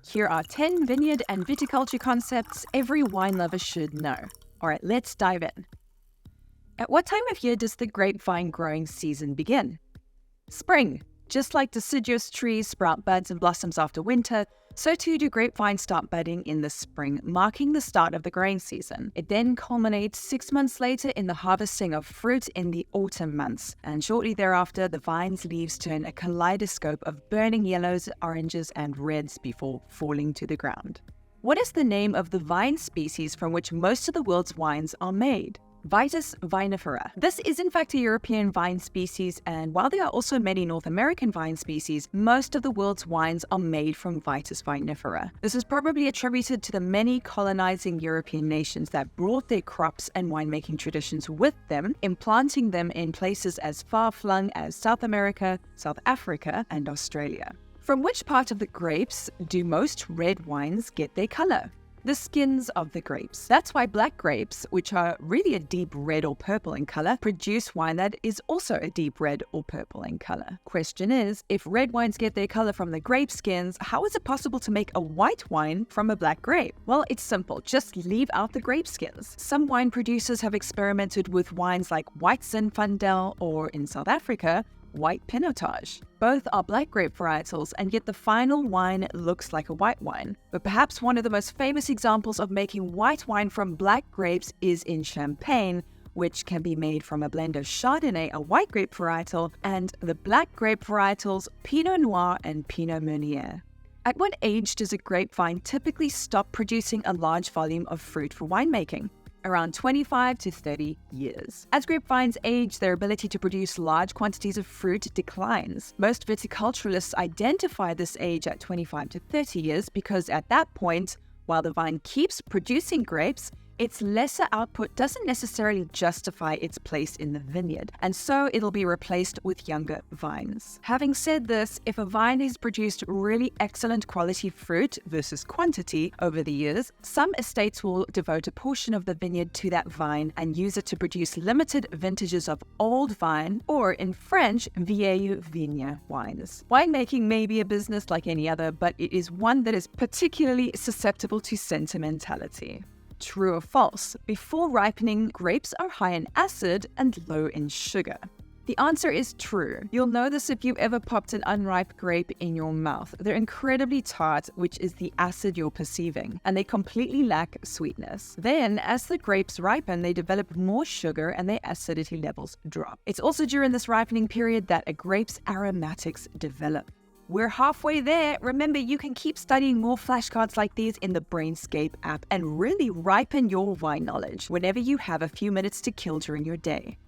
Here are 10 vineyard and viticulture concepts every wine lover should know. All right, let's dive in. At what time of year does the grapevine growing season begin? Spring. Just like deciduous trees sprout buds and blossoms after winter, so too do grapevines start budding in the spring, marking the start of the growing season. It then culminates 6 months later in the harvesting of fruit in the autumn months, and shortly thereafter, the vine's leaves turn a kaleidoscope of burning yellows, oranges, and reds before falling to the ground. What is the name of the vine species from which most of the world's wines are made? Vitis vinifera. This is in fact a European vine species, and while there are also many North American vine species, most of the world's wines are made from Vitis vinifera. This is probably attributed to the many colonizing European nations that brought their crops and winemaking traditions with them, implanting them in places as far-flung as South America, South Africa, and Australia. From which part of the grapes do most red wines get their color? The skins of the grapes. That's why black grapes, which are really a deep red or purple in color, produce wine that is also a deep red or purple in color. Question is, if red wines get their color from the grape skins, how is it possible to make a white wine from a black grape? Well, it's simple. Just leave out the grape skins. Some wine producers have experimented with wines like White Zinfandel, or in South Africa, White Pinotage. Both are black grape varietals, and yet the final wine looks like a white wine. But perhaps one of the most famous examples of making white wine from black grapes is in Champagne, which can be made from a blend of Chardonnay, a white grape varietal, and the black grape varietals Pinot Noir and Pinot Meunier. At what age does a grapevine typically stop producing a large volume of fruit for winemaking? Around 25 to 30 years. As grapevines age, their ability to produce large quantities of fruit declines. Most viticulturalists identify this age at 25 to 30 years because at that point, while the vine keeps producing grapes, its lesser output doesn't necessarily justify its place in the vineyard, and so it'll be replaced with younger vines. Having said this, if a vine has produced really excellent quality fruit versus quantity over the years, some estates will devote a portion of the vineyard to that vine and use it to produce limited vintages of old vine, or in French, vieille vigne wines. Winemaking may be a business like any other, but it is one that is particularly susceptible to sentimentality. True or false? Before ripening, grapes are high in acid and low in sugar. The answer is true. You'll know this if you've ever popped an unripe grape in your mouth. They're incredibly tart, which is the acid you're perceiving, and they completely lack sweetness. Then, as the grapes ripen, they develop more sugar and their acidity levels drop. It's also during this ripening period that a grape's aromatics develop. We're halfway there. Remember, you can keep studying more flashcards like these in the Brainscape app and really ripen your wine knowledge whenever you have a few minutes to kill during your day.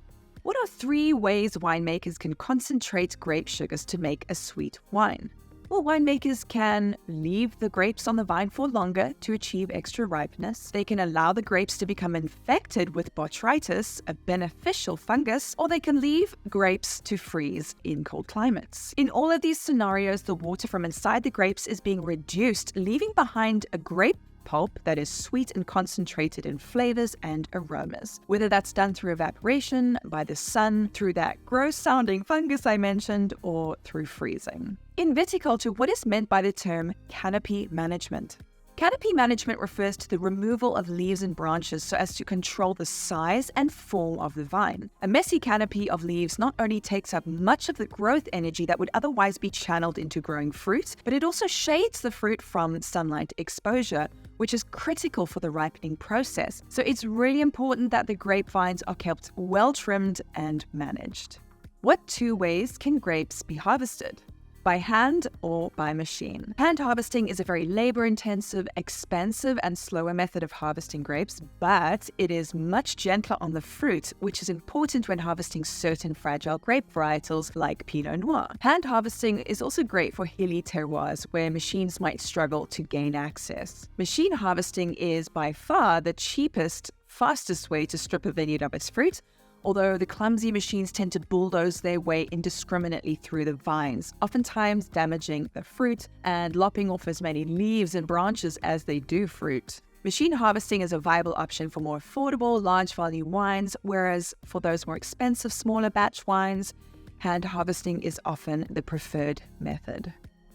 What are 3 ways winemakers can concentrate grape sugars to make a sweet wine? Well, winemakers can leave the grapes on the vine for longer to achieve extra ripeness. They can allow the grapes to become infected with botrytis, a beneficial fungus, or they can leave grapes to freeze in cold climates. In all of these scenarios, the water from inside the grapes is being reduced, leaving behind a grape pulp that is sweet and concentrated in flavors and aromas. Whether that's done through evaporation, by the sun, through that gross-sounding fungus I mentioned, or through freezing. In viticulture, what is meant by the term canopy management? Canopy management refers to the removal of leaves and branches so as to control the size and form of the vine. A messy canopy of leaves not only takes up much of the growth energy that would otherwise be channeled into growing fruit, but it also shades the fruit from sunlight exposure, which is critical for the ripening process. So it's really important that the grapevines are kept well trimmed and managed. What 2 ways can grapes be harvested? By hand or by machine. Hand harvesting is a very labor-intensive, expensive, and slower method of harvesting grapes, but it is much gentler on the fruit, which is important when harvesting certain fragile grape varietals like Pinot Noir. Hand harvesting is also great for hilly terroirs where machines might struggle to gain access. Machine harvesting is by far the cheapest, fastest way to strip a vineyard of its fruit, although the clumsy machines tend to bulldoze their way indiscriminately through the vines, oftentimes damaging the fruit and lopping off as many leaves and branches as they do fruit. Machine harvesting is a viable option for more affordable, large volume wines, whereas for those more expensive, smaller batch wines, hand harvesting is often the preferred method.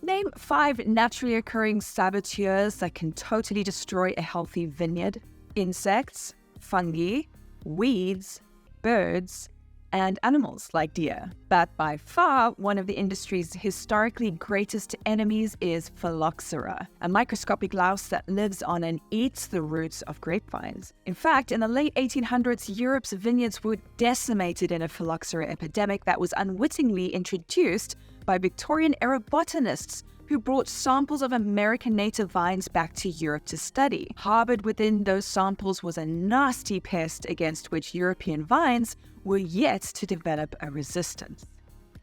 Name 5 naturally occurring saboteurs that can totally destroy a healthy vineyard. Insects, fungi, weeds, birds, and animals like deer. But by far, one of the industry's historically greatest enemies is Phylloxera, a microscopic louse that lives on and eats the roots of grapevines. In fact, in the late 1800s, Europe's vineyards were decimated in a Phylloxera epidemic that was unwittingly introduced by Victorian-era botanists who brought samples of American native vines back to Europe to study. Harbored within those samples was a nasty pest against which European vines were yet to develop a resistance.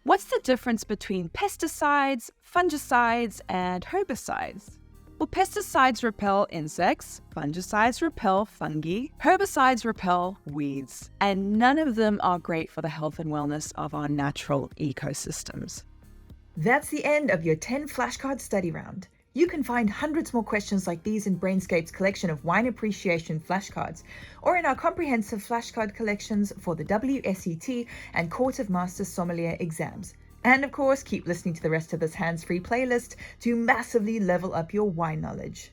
What's the difference between pesticides, fungicides, and herbicides? Well, pesticides repel insects, fungicides repel fungi, herbicides repel weeds, and none of them are great for the health and wellness of our natural ecosystems. That's the end of your 10 flashcard study round. You can find hundreds more questions like these in Brainscape's collection of wine appreciation flashcards, or in our comprehensive flashcard collections for the WSET and Court of Master Sommelier exams. And of course, keep listening to the rest of this hands-free playlist to massively level up your wine knowledge.